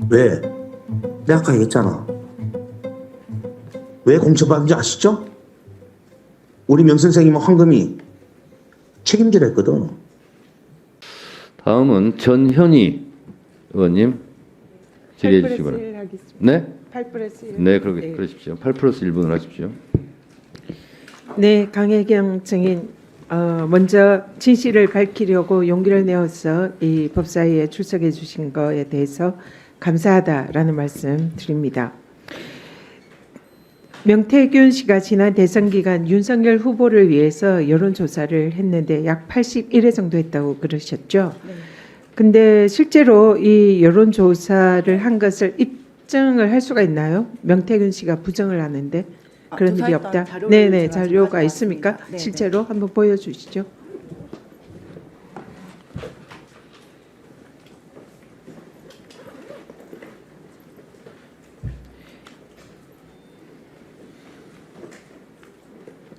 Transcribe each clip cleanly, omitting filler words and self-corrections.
왜? 내가 아까 얘기했잖아. 왜 공천받은지 아시죠? 우리 명 선생님은 황금이 책임지라 했거든. 다음은 전현희 의원님 질의해 주시기 바랍니다. 네? 8+1. 네, 그러십시오. 8+1분을 하십시오. 네, 강혜경 증인, 먼저 진실을 밝히려고 용기를 내어서 이 법사위에 출석해 주신 거에 대해서 감사하다라는 말씀 드립니다. 명태균 씨가 지난 대선 기간 윤석열 후보를 위해서 여론조사를 했는데 약 81회 정도 했다고 그러셨죠? 네. 근데 실제로 이 여론조사를 한 것을 입증을 할 수가 있나요? 명태균 씨가 부정을 하는데 그런 일이 조사했던 없다. 자료를 네네, 제가 자료가 가져왔습니다. 있습니까? 네네. 실제로 한번 보여주시죠.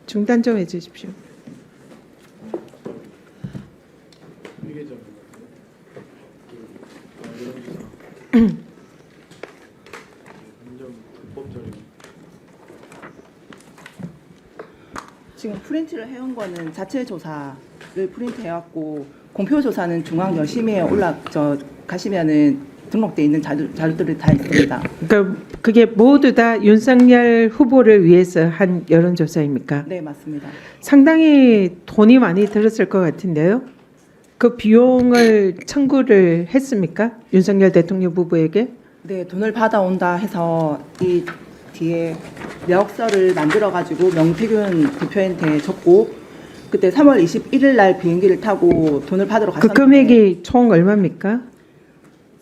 중단 좀 해주십시오. 지금 프린트를 해온 거는 자체 조사를 프린트해왔고 공표 조사는 중앙 여심에 가시면은 등록돼 있는 자료들이 다 있습니다. 그러니까 그게 모두 다 윤석열 후보를 위해서 한 여론조사입니까? 네, 맞습니다. 상당히 돈이 많이 들었을 것 같은데요. 그 비용을 청구를 했습니까? 윤석열 대통령 부부에게? 네, 돈을 받아온다 해서 이 뒤에 내역서를 만들어 가지고 명태균 대표한테 줬고 그때 3월 21일 날 비행기를 타고 돈을 받으러 그 갔었는데 금액이 총 얼마입니까?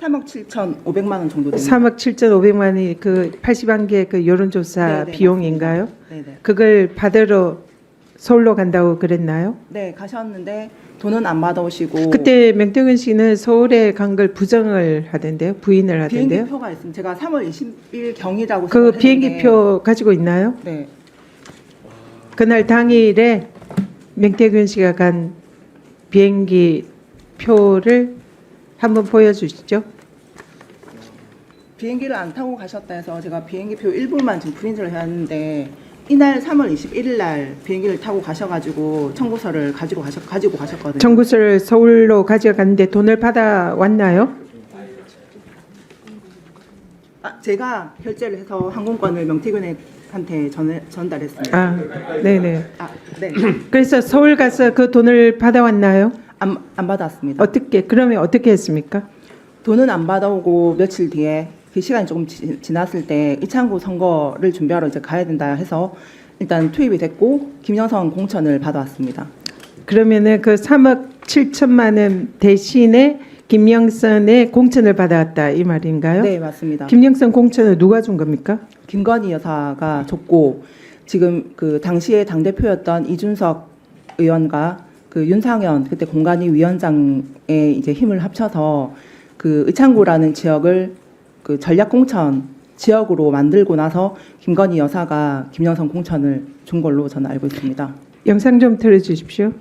3억 7,500만 원 정도 됩니다. 3억 7,500만 원이 그 81개 그 여론조사 네네, 비용인가요? 네네. 그걸 받으러 서울로 간다고 그랬나요? 네, 가셨는데 돈은 안 받아오시고 그때 명태균 씨는 서울에 간 걸 부정을 하던데요, 부인을 하던데요. 비행기표가 있습니다. 제가 3월 20일 경이라고 그 생각했는데 비행기표 가지고 있나요? 네, 그날 당일에 명태균 씨가 간 비행기 표를 한번 보여주시죠. 비행기를 안 타고 가셨다 해서 제가 비행기표 일부만 지금 프린트를 해왔는데 이날 3월 21일 날 비행기를 타고 가셔가지고 청구서를 가지고 가셨거든요. 청구서를 서울로 가져갔는데 돈을 받아 왔나요? 제가 결제를 해서 항공권을 명태균한테 전달했습니다. 아, 네네. 네, 그래서 서울 가서 그 돈을 받아 왔나요? 안 받았습니다. 그러면 어떻게 했습니까? 돈은 안 받아오고 며칠 뒤에 그 시간이 조금 지났을 때 이창구 선거를 준비하러 이제 가야 된다 해서 일단 투입이 됐고 김영선 공천을 받아왔습니다. 그러면은 그 3억 7천만 원 대신에 김영선의 공천을 받아왔다 이 말인가요? 네, 맞습니다. 김영선 공천을 누가 준 겁니까? 김건희 여사가 줬고 지금 그 당시에 당 대표였던 이준석 의원과 그 윤상현 그때 공관위 위원장의 이제 힘을 합쳐서 그 의창구라는 지역을 그 전략 공천 지역으로 만들고 나서 김건희 여사가 김영선 공천을 준 걸로 저는 알고 있습니다. 영상 좀 틀어주십시오.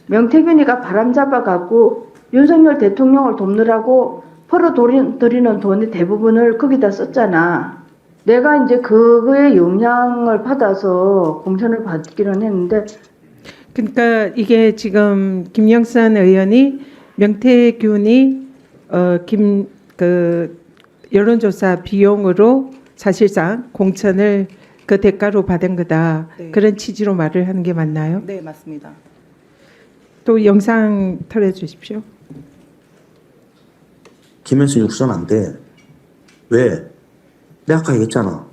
명태균이가 바람잡아갖고 윤석열 대통령을 돕느라고 벌어들이는 돈의 대부분을 거기다 썼잖아. 내가 이제 그거에 영향을 받아서 공천을 받기는 했는데 그러니까 이게 지금 김영선 의원이 명태균이 그 여론조사 비용으로 사실상 공천을 그 대가로 받은 거다. 네. 그런 취지로 말을 하는 게 맞나요? 네, 맞습니다. 또 영상 틀어주십시오. 김현수 육선 안 돼. 왜? 내가 아까 얘기했잖아.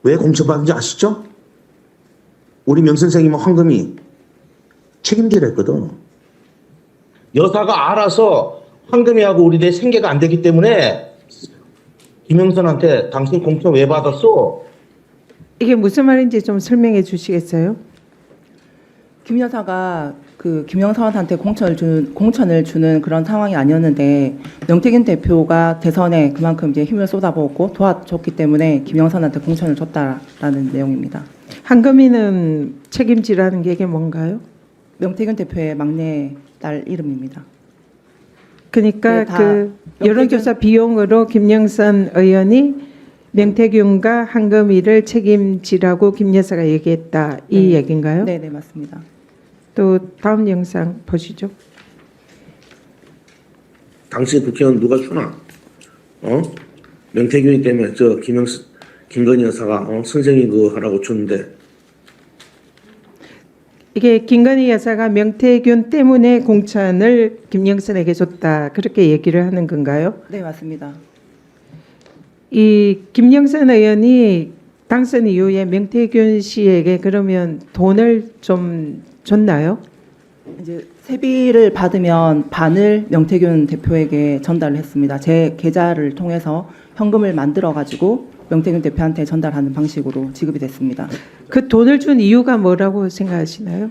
왜 공천받은지 아시죠? 우리 명 선생님은 황금이 책임지라 했거든. 여사가 알아서 황금이하고 우리 내 생계가 안 되기 때문에 김영선한테 당신 공천 왜 받았어? 이게 무슨 말인지 좀 설명해 주시겠어요? 김 여사가 그 김영선한테 공천을 주는 그런 상황이 아니었는데 명태균 대표가 대선에 그만큼 이제 힘을 쏟아부었고 도와줬기 때문에 김영선한테 공천을 줬다라는 내용입니다. 한금이는 책임지라는 게 이게 뭔가요? 명태균 대표의 막내 딸 이름입니다. 그러니까 네, 다 그 여론조사 비용으로 김영선 의원이 명태균과 한금희를 책임지라고 김 여사가 얘기했다 이 네. 얘기인가요? 네, 네, 맞습니다. 또 다음 영상 보시죠. 당시 국회의원 누가 주나? 명태균이 때문에 김건희 여사가 선생님 그거 하라고 줬는데 이게 김건희 여사가 명태균 때문에 공천을 김영선에게 줬다 그렇게 얘기를 하는 건가요? 네, 맞습니다. 이 김영선 의원이 당선 이후에 명태균 씨에게 그러면 돈을 좀 줬나요? 이제 세비를 받으면 반을 명태균 대표에게 전달을 했습니다. 제 계좌를 통해서 현금을 만들어 가지고 명태균 대표한테 전달하는 방식으로 지급이 됐습니다. 그 돈을 준 이유가 뭐라고 생각하시나요?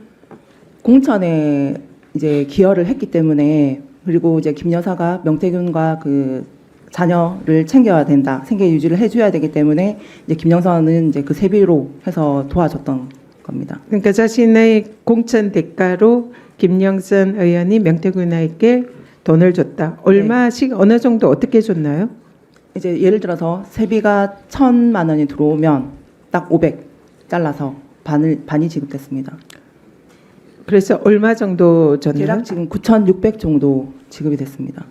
공천에 이제 기여를 했기 때문에, 그리고 이제 김 여사가 명태균과 그 자녀를 챙겨야 된다, 생계 유지를 해줘야 되기 때문에 이제 김영선은 이제 그 세비로 해서 도와줬던 겁니다. 그러니까 자신의 공천 대가로 김영선 의원이 명태균에게 돈을 줬다. 얼마씩 어느 정도 어떻게 줬나요? 이제 예를 들어서 세비가 1,000만 원이 들어오면 딱 500 잘라서 반이 지급됐습니다. 그래서 얼마 정도 줬나요? 대략 지금 9,600 정도 지급이 됐습니다.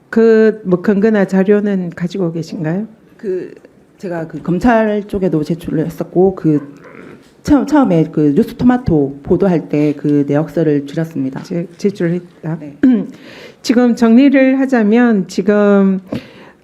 그 뭐 근거나 자료는 가지고 계신가요? 그 제가 그 검찰 쪽에도 제출을 했었고, 그 처음에 그 뉴스토마토 보도할 때 그 내역서를 줄였습니다. 제출했다. 네. 지금 정리를 하자면 지금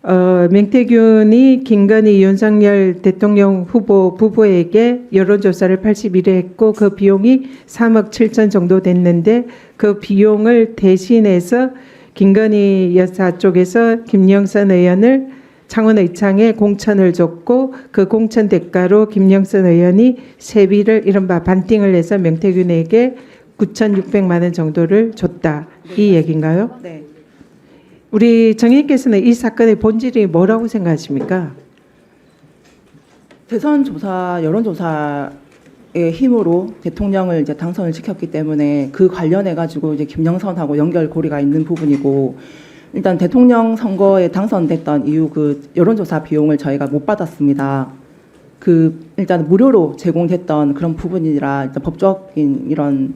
명태균이 김건희 윤석열 대통령 후보 부부에게 여론조사를 81회 했고 그 비용이 3억 7천 정도 됐는데 그 비용을 대신해서 김건희 여사 쪽에서 김영선 의원을 창원의창에 공천을 줬고 그 공천 대가로 김영선 의원이 세비를 이른바 반띵을 해서 명태균에게 9,600만 원 정도를 줬다. 이 얘기인가요? 네. 우리 정의께서는 이 사건의 본질이 뭐라고 생각하십니까? 대선 조사, 여론조사의 힘으로 대통령을 이제 당선을 시켰기 때문에 그 관련해 가지고 이제 김영선하고 연결고리가 있는 부분이고, 일단 대통령 선거에 당선됐던 이후 그 여론조사 비용을 저희가 못 받았습니다. 그 일단 무료로 제공됐던 그런 부분이라 일단 법적인 이런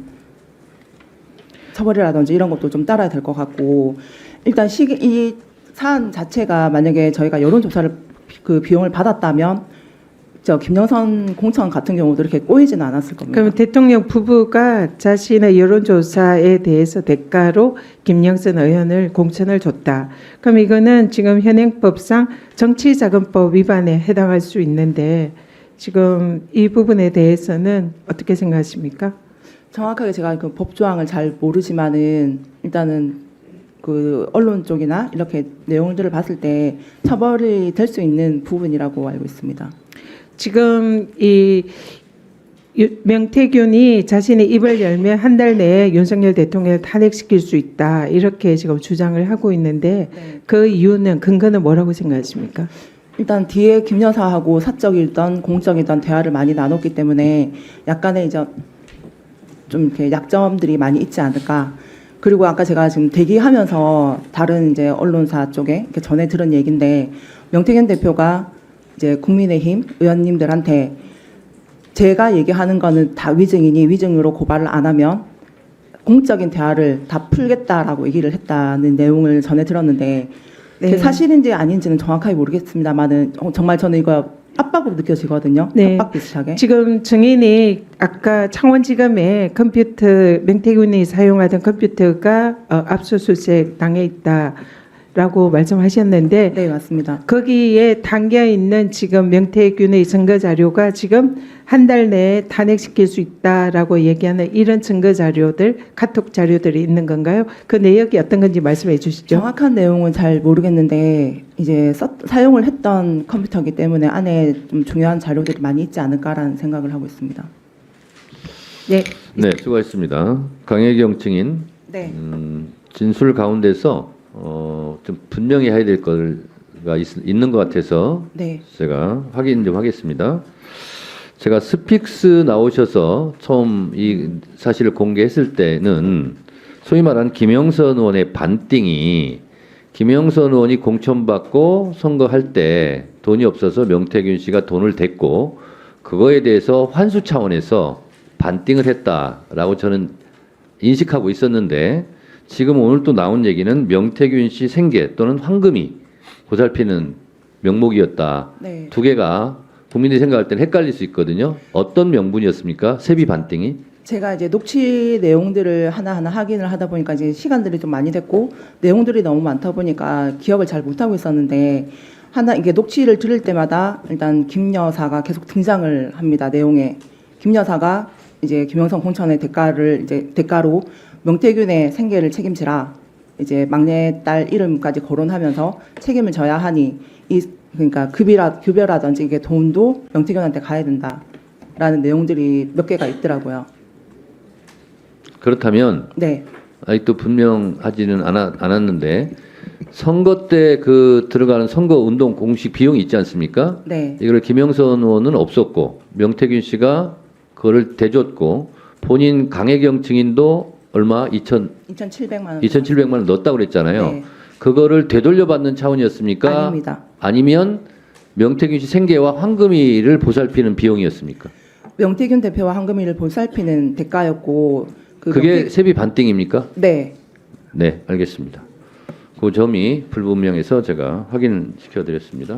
처벌이라든지 이런 것도 좀 따라야 될 것 같고, 일단 이 사안 자체가 만약에 저희가 여론조사를 그 비용을 받았다면 저 김영선 공천 같은 경우도 이렇게 꼬이지는 않았을 겁니다. 그럼 대통령 부부가 자신의 여론조사에 대해서 대가로 김영선 의원을 공천을 줬다. 그럼 이거는 지금 현행법상 정치자금법 위반에 해당할 수 있는데 지금 이 부분에 대해서는 어떻게 생각하십니까? 정확하게 제가 그 법조항을 잘 모르지만은 일단은 그 언론 쪽이나 이렇게 내용들을 봤을 때 처벌이 될 수 있는 부분이라고 알고 있습니다. 지금 이 명태균이 자신의 입을 열면 한 달 내에 윤석열 대통령을 탄핵시킬 수 있다 이렇게 지금 주장을 하고 있는데 네. 그 이유는 근거는 뭐라고 생각하십니까? 일단 뒤에 김 여사하고 사적이던 공적이던 대화를 많이 나눴기 때문에 약간의 이제 좀 이렇게 약점들이 많이 있지 않을까. 그리고 아까 제가 지금 대기하면서 다른 이제 언론사 쪽에 이렇게 전해 들은 얘기인데, 명태균 대표가 이제 국민의힘 의원님들한테 제가 얘기하는 거는 다 위증이니 위증으로 고발을 안 하면 공적인 대화를 다 풀겠다라고 얘기를 했다는 내용을 전해 들었는데, 네. 그게 사실인지 아닌지는 정확하게 모르겠습니다만은 정말 저는 이거 압박으로 느껴지거든요. 네. 협박 비슷하게. 지금 증인이 아까 창원지검에 컴퓨터 명태균이 사용하던 컴퓨터가 압수수색 당해 있다라고 말씀하셨는데 네, 맞습니다. 거기에 담겨 있는 지금 명태균의 증거 자료가 지금 한 달 내에 탄핵시킬 수 있다라고 얘기하는 이런 증거 자료들, 카톡 자료들이 있는 건가요? 그 내역이 어떤 건지 말씀해 주시죠. 정확한 내용은 잘 모르겠는데 이제 사용을 했던 컴퓨터이기 때문에 안에 좀 중요한 자료들이 많이 있지 않을까라는 생각을 하고 있습니다. 네. 네, 수고하셨습니다. 강혜경 증인, 네. 진술 가운데서 좀 분명히 해야 될 거가 있는 것 같아서 네. 제가 확인 좀 하겠습니다. 제가 스픽스 나오셔서 처음 이 사실을 공개했을 때는 소위 말하는 김영선 의원의 반띵이 김영선 의원이 공천받고 선거할 때 돈이 없어서 명태균 씨가 돈을 댔고 그거에 대해서 환수 차원에서 반띵을 했다라고 저는 인식하고 있었는데 지금 오늘 또 나온 얘기는 명태균 씨 생계 또는 황금이 보살피는 명목이었다. 네. 두 개가 국민들이 생각할 때는 헷갈릴 수 있거든요. 어떤 명분이었습니까? 세비 반띵이? 제가 이제 녹취 내용들을 하나하나 확인을 하다 보니까 이제 시간들이 좀 많이 됐고 내용들이 너무 많다 보니까 기억을 잘 못하고 있었는데 하나 이게 녹취를 들을 때마다 일단 김 여사가 계속 등장을 합니다. 내용에 김 여사가 이제 김영선 공천의 대가로 명태균의 생계를 책임지라 이제 막내딸 이름까지 거론하면서 책임을 져야 하니 그러니까 급여라든지 이게 돈도 명태균한테 가야 된다라는 내용들이 몇 개가 있더라고요. 그렇다면 네. 아직도 분명하지는 않았는데 선거 때 그 들어가는 선거 운동 공식 비용이 있지 않습니까? 네. 이걸 김영선 의원은 없었고 명태균 씨가 그거를 대줬고 본인 강혜경 증인도 얼마 2,700만 원. 2,700만 원 넣었다고 그랬잖아요. 네. 그거를 되돌려받는 차원이었습니까? 아닙니다. 아니면 명태균 씨 생계와 황금이를 보살피는 비용이었습니까? 명태균 대표와 황금이를 보살피는 대가였고 그게 세비 반띵입니까? 네. 네, 알겠습니다. 그 점이 불분명해서 제가 확인시켜 드렸습니다.